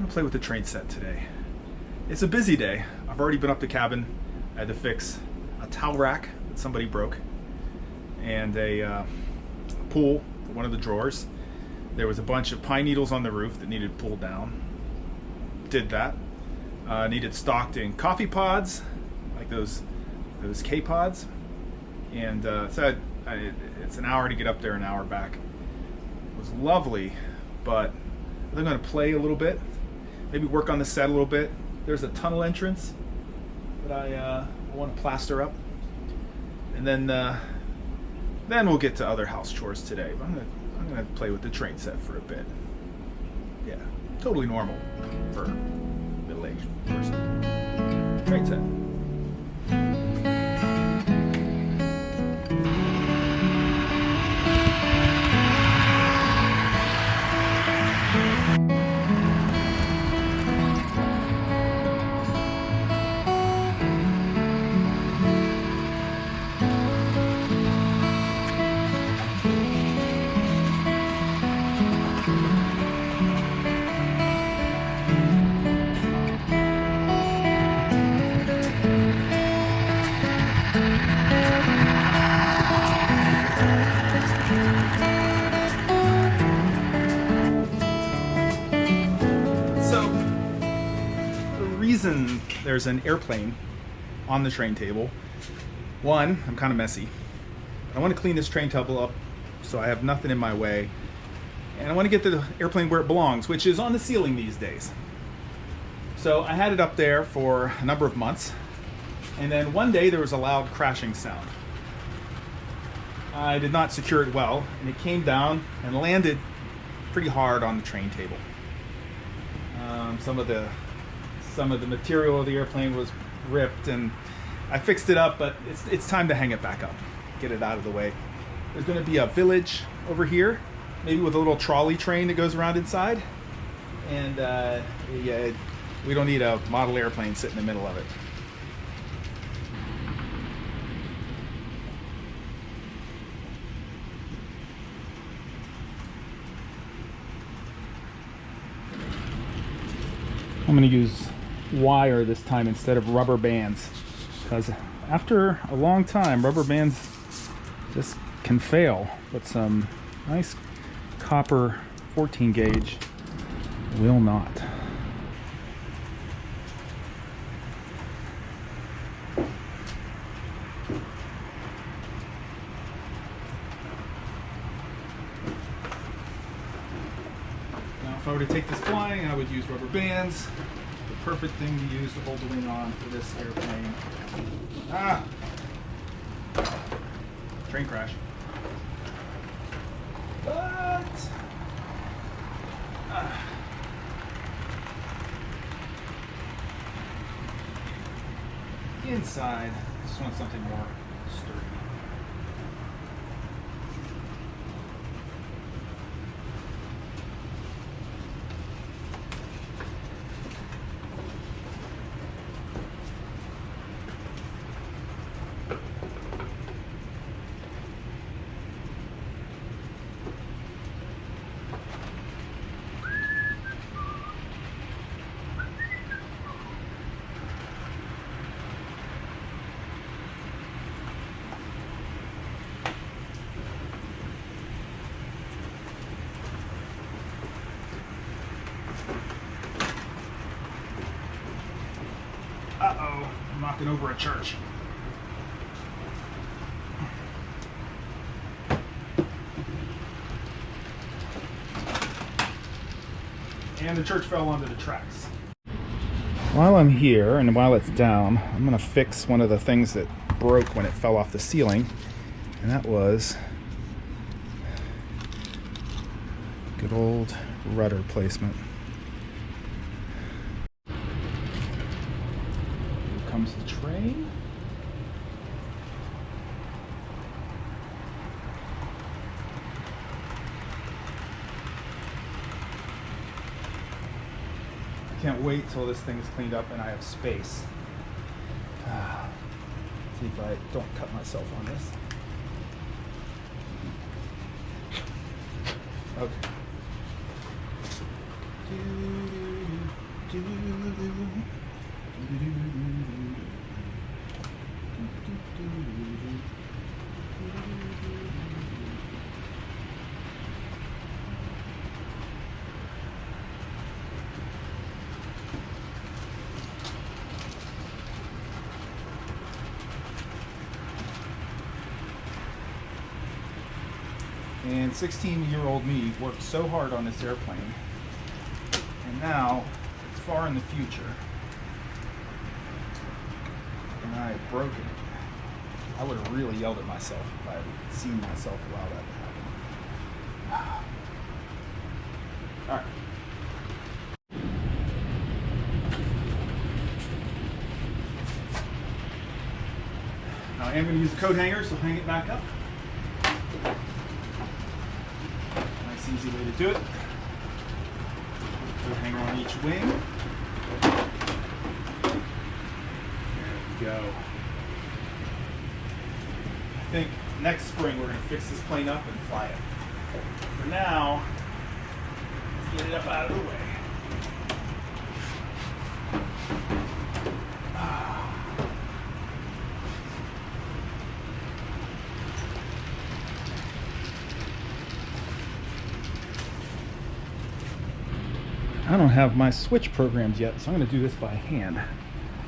gonna play with the train set today. It's a busy day. I've already been up the cabin. I had to fix a towel rack that somebody broke and a pull for one of the drawers. There was a bunch of pine needles on the roof that needed pulled down. Did that. Needed stocked in coffee pods, like those K-pods. And so it's an hour to get up there, an hour back. It was lovely, but I think I'm going to play a little bit, maybe work on the set a little bit. There's a tunnel entrance that I want to plaster up, and then we'll get to other house chores today. But I'm gonna play with the train set for a bit. Yeah, totally normal for a middle-aged person. Train set. Reason there's an airplane on the train table. One, I'm kind of messy. I want to clean this train table up so I have nothing in my way, and I want to get the airplane where it belongs, which is on the ceiling these days. So I had it up there for a number of months, and then one day there was a loud crashing sound. I did not secure it well, and it came down and landed pretty hard on the train table. Some of the material of the airplane was ripped, and I fixed it up, but it's time to hang it back up, get it out of the way. There's going to be a village over here, maybe with a little trolley train that goes around inside, and yeah, we don't need a model airplane sitting in the middle of it. I'm going to use wire this time instead of rubber bands, because after a long time rubber bands just can fail, but some nice copper 14 gauge will not. Now if I were to take this flying, I would use rubber bands. Perfect thing to use to hold the wing on for this airplane. Ah! Train crash. But inside, I just want something more sturdy. Uh-oh, I'm knocking over a church. And the church fell onto the tracks. While I'm here, and while it's down, I'm going to fix one of the things that broke when it fell off the ceiling. And that was good old rudder placement. Comes the train. I can't wait till this thing is cleaned up and I have space. See if I don't cut myself on this. Okay. And 16-year-old me worked so hard on this airplane, and now it's far in the future, and I broke it. I would have really yelled at myself if I had seen myself allow that to happen. All right. Now I am going to use the coat hanger, so hang it back up. Nice, easy way to do it. Coat hanger on each wing. There we go. I think next spring we're going to fix this plane up and fly it. For now, let's get it up out of the way. I don't have my switch programmed yet, so I'm going to do this by hand.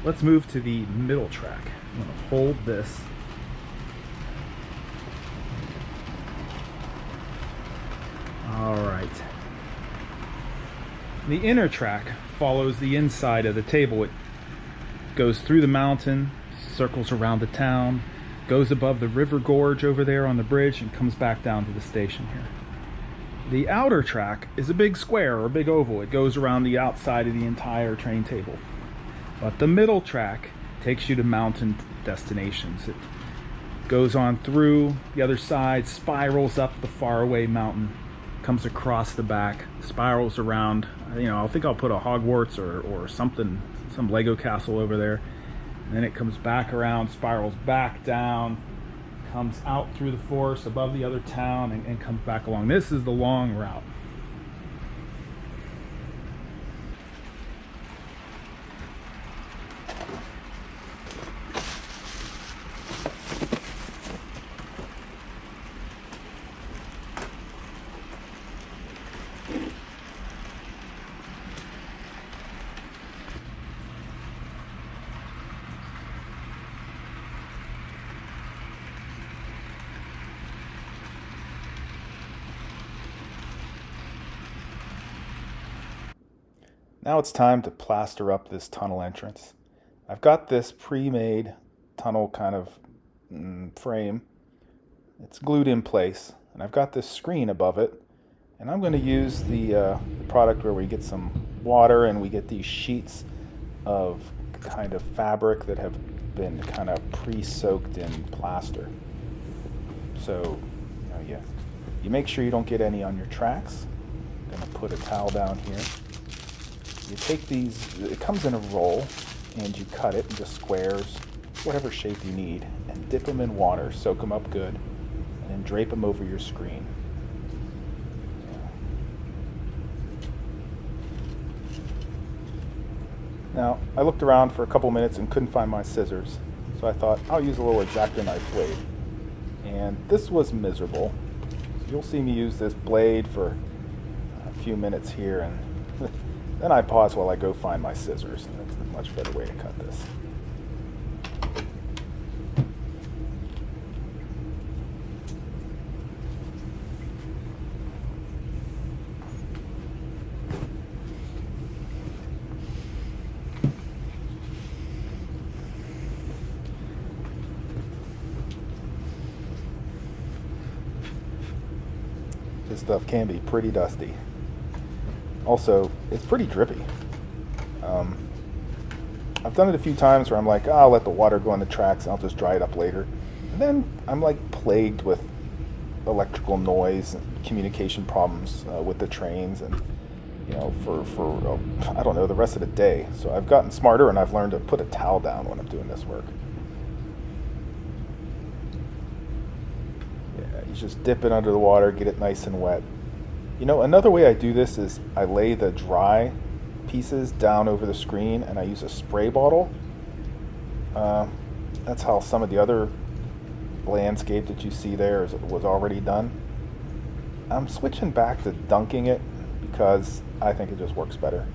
Let's move to the middle track. I'm going to hold this. All right. The inner track follows the inside of the table. It goes through the mountain, circles around the town, goes above the river gorge over there on the bridge, and comes back down to the station here. The outer track is a big square or a big oval. It goes around the outside of the entire train table. But the middle track takes you to mountain destinations. It goes on through the other side, spirals up the faraway mountain, comes across the back, spirals around. I think I'll put a Hogwarts or something, some Lego castle over there. And then it comes back around, spirals back down, comes out through the forest above the other town, and comes back along. This is the long route. Now it's time to plaster up this tunnel entrance. I've got this pre-made tunnel kind of frame. It's glued in place, and I've got this screen above it, and I'm going to use the product where we get some water and we get these sheets of kind of fabric that have been kind of pre-soaked in plaster. So you make sure you don't get any on your tracks. I'm going to put a towel down here. You take these, it comes in a roll, and you cut it into squares, whatever shape you need, and dip them in water, soak them up good, and then drape them over your screen. Now, I looked around for a couple minutes and couldn't find my scissors, so I thought I'll use a little X-Acto knife blade. And this was miserable. So you'll see me use this blade for a few minutes here, and then I pause while I go find my scissors. That's a much better way to cut this. This stuff can be pretty dusty. Also, it's pretty drippy. I've done it a few times where I'm like, I'll let the water go on the tracks and I'll just dry it up later. And then I'm like plagued with electrical noise and communication problems with the trains, and for I don't know, the rest of the day. So I've gotten smarter, and I've learned to put a towel down when I'm doing this work. Yeah, you just dip it under the water, get it nice and wet. Another way I do this is I lay the dry pieces down over the screen, and I use a spray bottle. That's how some of the other landscape that you see there was already done. I'm switching back to dunking it because I think it just works better.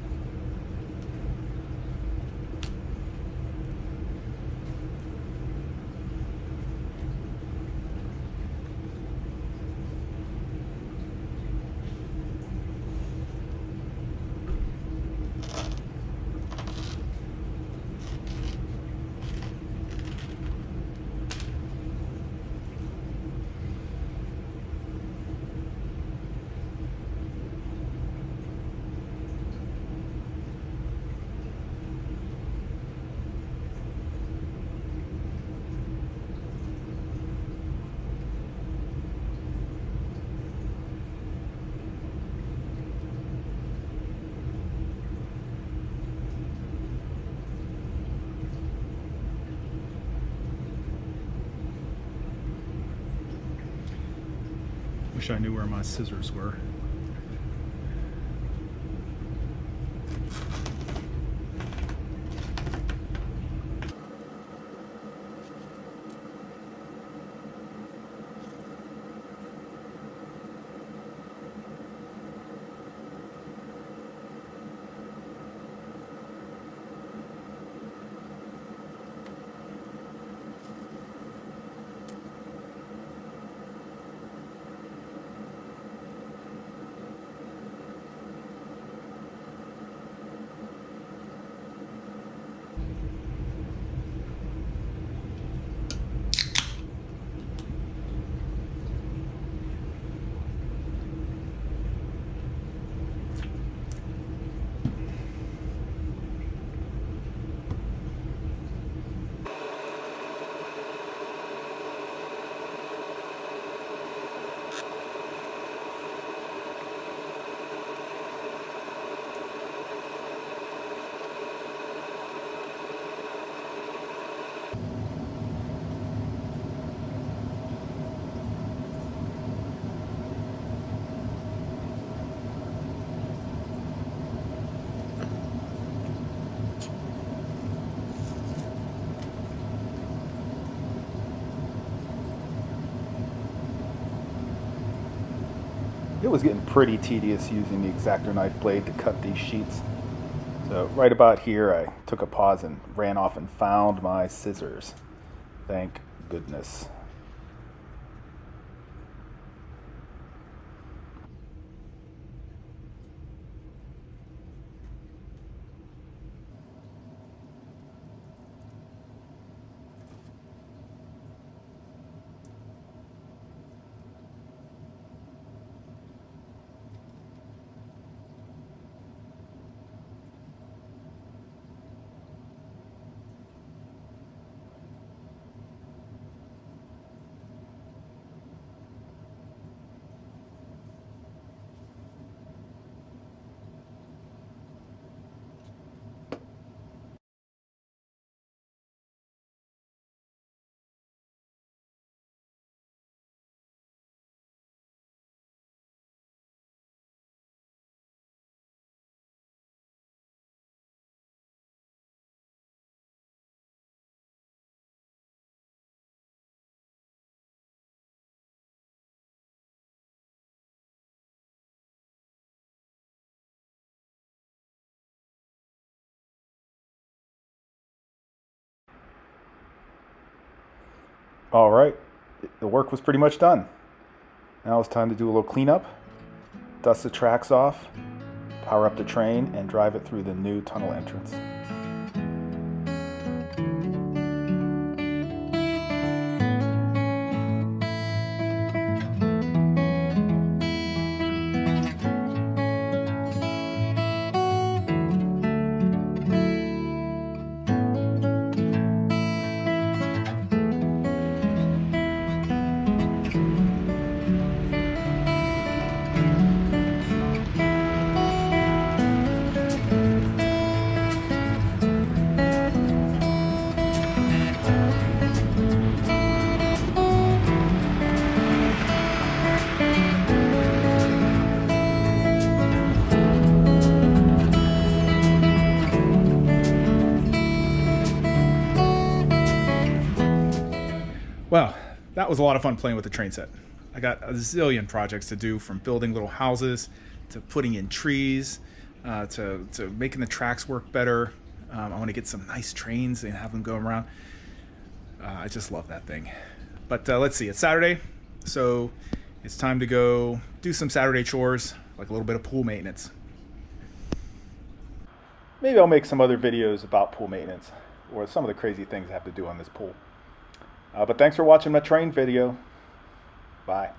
Wish I knew where my scissors were. It was getting pretty tedious using the X-Acto knife blade to cut these sheets. So right about here, I took a pause and ran off and found my scissors. Thank goodness. All right, the work was pretty much done. Now it's time to do a little cleanup, dust the tracks off, power up the train, and drive it through the new tunnel entrance. Well, that was a lot of fun playing with the train set. I got a zillion projects to do, from building little houses to putting in trees to making the tracks work better. I want to get some nice trains and have them go around. I just love that thing. But let's see, it's Saturday, so it's time to go do some Saturday chores, like a little bit of pool maintenance. Maybe I'll make some other videos about pool maintenance or some of the crazy things I have to do on this pool. But thanks for watching my train video. Bye.